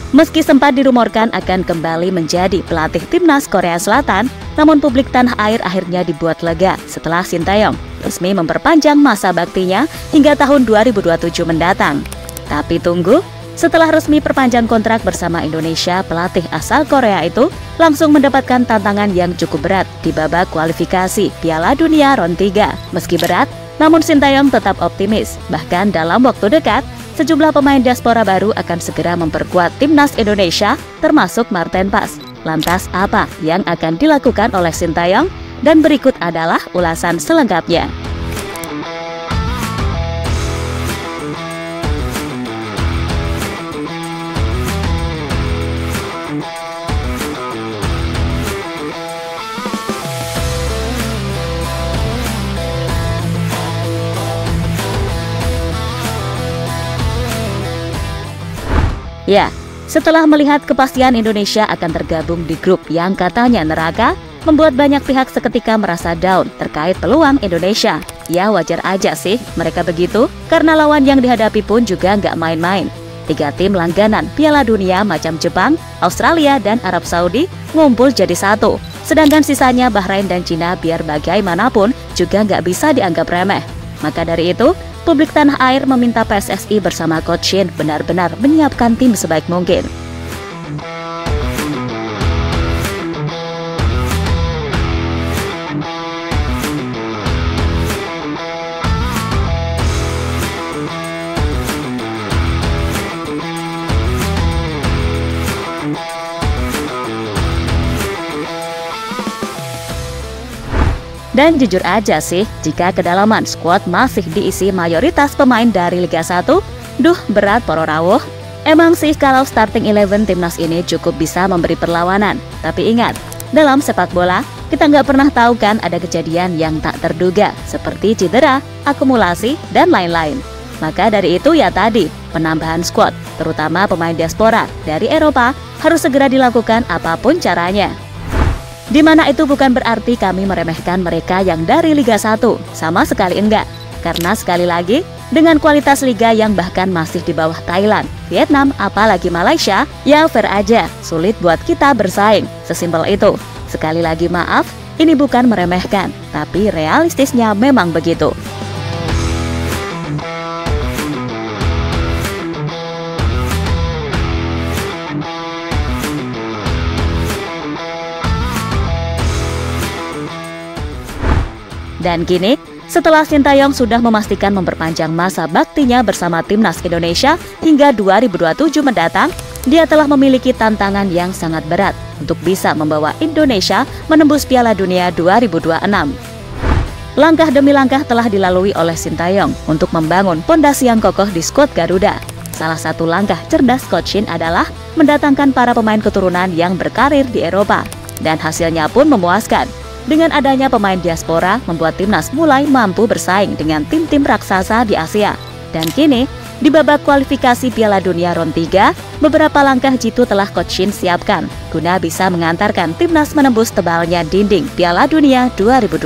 Meski sempat dirumorkan akan kembali menjadi pelatih timnas Korea Selatan, namun publik tanah air akhirnya dibuat lega setelah Sintayong resmi memperpanjang masa baktinya hingga tahun 2027 mendatang. Tapi tunggu, setelah resmi perpanjang kontrak bersama Indonesia, pelatih asal Korea itu langsung mendapatkan tantangan yang cukup berat di babak kualifikasi Piala Dunia Round 3. Meski berat, namun Sintayong tetap optimis. Bahkan dalam waktu dekat, sejumlah pemain diaspora baru akan segera memperkuat timnas Indonesia, termasuk Marten Pas. Lantas apa yang akan dilakukan oleh Sintayong? Dan berikut adalah ulasan selengkapnya. Ya, setelah melihat kepastian Indonesia akan tergabung di grup yang katanya neraka, membuat banyak pihak seketika merasa down terkait peluang Indonesia. Ya wajar aja sih mereka begitu, karena lawan yang dihadapi pun juga nggak main-main. 3 tim langganan Piala Dunia macam Jepang, Australia, dan Arab Saudi ngumpul jadi satu. Sedangkan sisanya Bahrain dan Cina biar bagaimanapun juga nggak bisa dianggap remeh. Maka dari itu, publik tanah air meminta PSSI bersama Coach Shin benar-benar menyiapkan tim sebaik mungkin. Dan jujur aja sih, jika kedalaman skuad masih diisi mayoritas pemain dari Liga 1, berat poro rawuh. Emang sih kalau starting 11 timnas ini cukup bisa memberi perlawanan. Tapi ingat, dalam sepak bola, kita nggak pernah tahu kan ada kejadian yang tak terduga, seperti cedera, akumulasi, dan lain-lain. Maka dari itu ya tadi, penambahan skuad, terutama pemain diaspora dari Eropa, harus segera dilakukan apapun caranya. Di mana itu bukan berarti kami meremehkan mereka yang dari Liga 1, sama sekali enggak. Karena sekali lagi, dengan kualitas liga yang bahkan masih di bawah Thailand, Vietnam, apalagi Malaysia, ya fair aja, sulit buat kita bersaing. Sesimpel itu. Sekali lagi maaf, ini bukan meremehkan, tapi realistisnya memang begitu. Dan kini, setelah Sintayong sudah memastikan memperpanjang masa baktinya bersama timnas Indonesia hingga 2027 mendatang, dia telah memiliki tantangan yang sangat berat untuk bisa membawa Indonesia menembus Piala Dunia 2026. Langkah demi langkah telah dilalui oleh Sintayong untuk membangun pondasi yang kokoh di skuad Garuda. Salah satu langkah cerdas Coach Shin adalah mendatangkan para pemain keturunan yang berkarir di Eropa. Dan hasilnya pun memuaskan. Dengan adanya pemain diaspora, membuat timnas mulai mampu bersaing dengan tim-tim raksasa di Asia. Dan kini, di babak kualifikasi Piala Dunia Round 3, beberapa langkah jitu telah Coach Shin siapkan, guna bisa mengantarkan timnas menembus tebalnya dinding Piala Dunia 2026.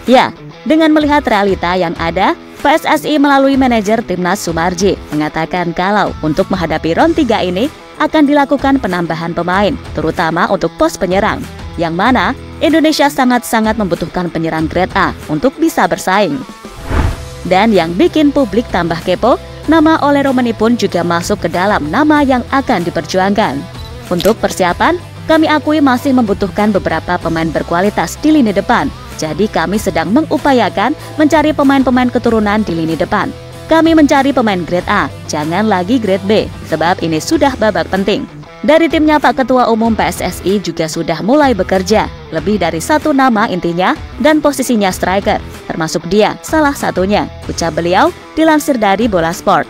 Ya, dengan melihat realita yang ada, PSSI melalui manajer timnas Sumarji mengatakan kalau untuk menghadapi round 3 ini akan dilakukan penambahan pemain, terutama untuk pos penyerang, yang mana Indonesia sangat-sangat membutuhkan penyerang grade A untuk bisa bersaing. Dan yang bikin publik tambah kepo, nama Ole Romani pun juga masuk ke dalam nama yang akan diperjuangkan. Untuk persiapan, kami akui masih membutuhkan beberapa pemain berkualitas di lini depan. Jadi kami sedang mengupayakan mencari pemain-pemain keturunan di lini depan. Kami mencari pemain grade A, jangan lagi grade B, sebab ini sudah babak penting. Dari timnya Pak Ketua Umum PSSI juga sudah mulai bekerja. Lebih dari 1 nama intinya dan posisinya striker, termasuk dia salah satunya, ucap beliau dilansir dari Bola Sport.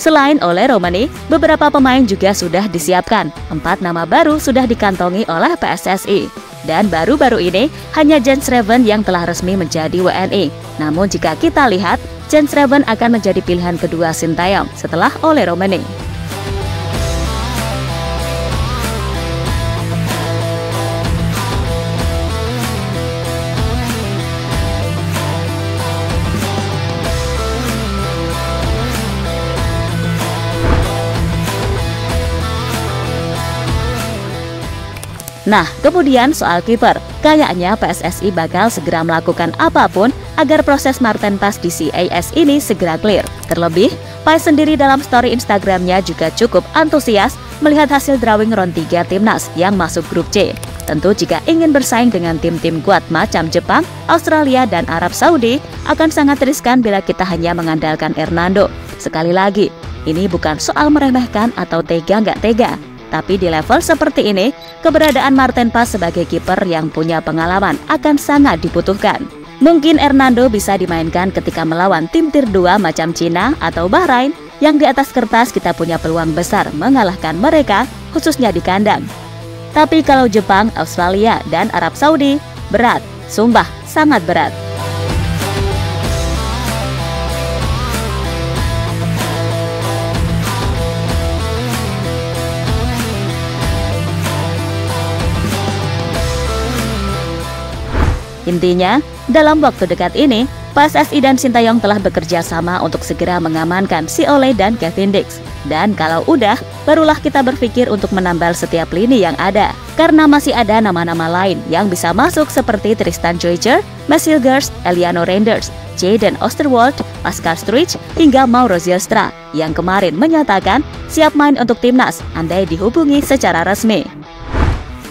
Selain Ole Romani, beberapa pemain juga sudah disiapkan. 4 nama baru sudah dikantongi oleh PSSI. Dan baru-baru ini hanya Jens Raven yang telah resmi menjadi WNI. Namun jika kita lihat, Jens Raven akan menjadi pilihan kedua Sintayong setelah Ole Romeni. Nah, kemudian soal kiper, kayaknya PSSI bakal segera melakukan apapun agar proses Maarten Paes di CAS ini segera clear. Terlebih, Paes sendiri dalam story Instagramnya juga cukup antusias melihat hasil drawing round 3 Timnas yang masuk grup C. Tentu jika ingin bersaing dengan tim-tim kuat macam Jepang, Australia, dan Arab Saudi, akan sangat riskan bila kita hanya mengandalkan Hernando. Sekali lagi, ini bukan soal meremehkan atau tega nggak tega. Tapi di level seperti ini, keberadaan Maarten Paes sebagai kiper yang punya pengalaman akan sangat dibutuhkan. Mungkin Hernando bisa dimainkan ketika melawan tim tier 2 macam Cina atau Bahrain, yang di atas kertas kita punya peluang besar mengalahkan mereka, khususnya di kandang. Tapi kalau Jepang, Australia, dan Arab Saudi, berat, sumpah sangat berat. Intinya, dalam waktu dekat ini, PSSI dan Sintayong telah bekerja sama untuk segera mengamankan si Ole dan Kevin Dix. Dan kalau udah, barulah kita berpikir untuk menambal setiap lini yang ada. Karena masih ada nama-nama lain yang bisa masuk seperti Tristan Joycer, Matthew Gers, Eliano Reinders, Jayden Oosterwolde, Pascal Struijk, hingga Mauro Zylstra yang kemarin menyatakan siap main untuk Timnas andai dihubungi secara resmi.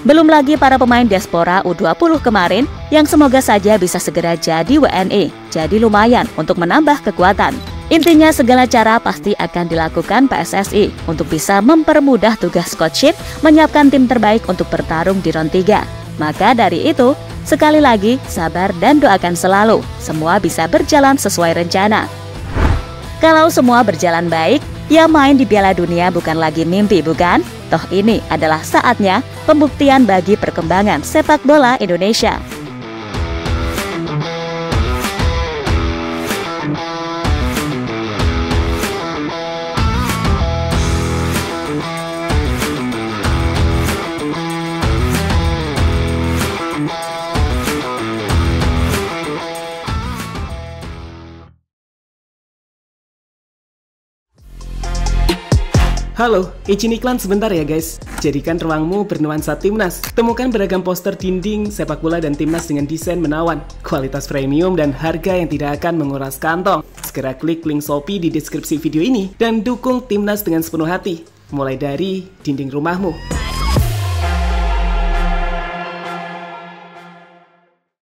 Belum lagi para pemain diaspora U20 kemarin yang semoga saja bisa segera jadi WNI. Jadi lumayan untuk menambah kekuatan. Intinya segala cara pasti akan dilakukan PSSI untuk bisa mempermudah tugas coach Shin menyiapkan tim terbaik untuk bertarung di round 3. Maka dari itu, sekali lagi sabar dan doakan selalu semua bisa berjalan sesuai rencana. Kalau semua berjalan baik, ya main di Piala Dunia bukan lagi mimpi, bukan? Toh ini adalah saatnya pembuktian bagi perkembangan sepak bola Indonesia. Halo, izin iklan sebentar ya guys. Jadikan ruangmu bernuansa Timnas. Temukan beragam poster dinding, sepak bola dan Timnas dengan desain menawan, kualitas premium dan harga yang tidak akan menguras kantong. Segera klik link Shopee di deskripsi video ini dan dukung Timnas dengan sepenuh hati. Mulai dari dinding rumahmu.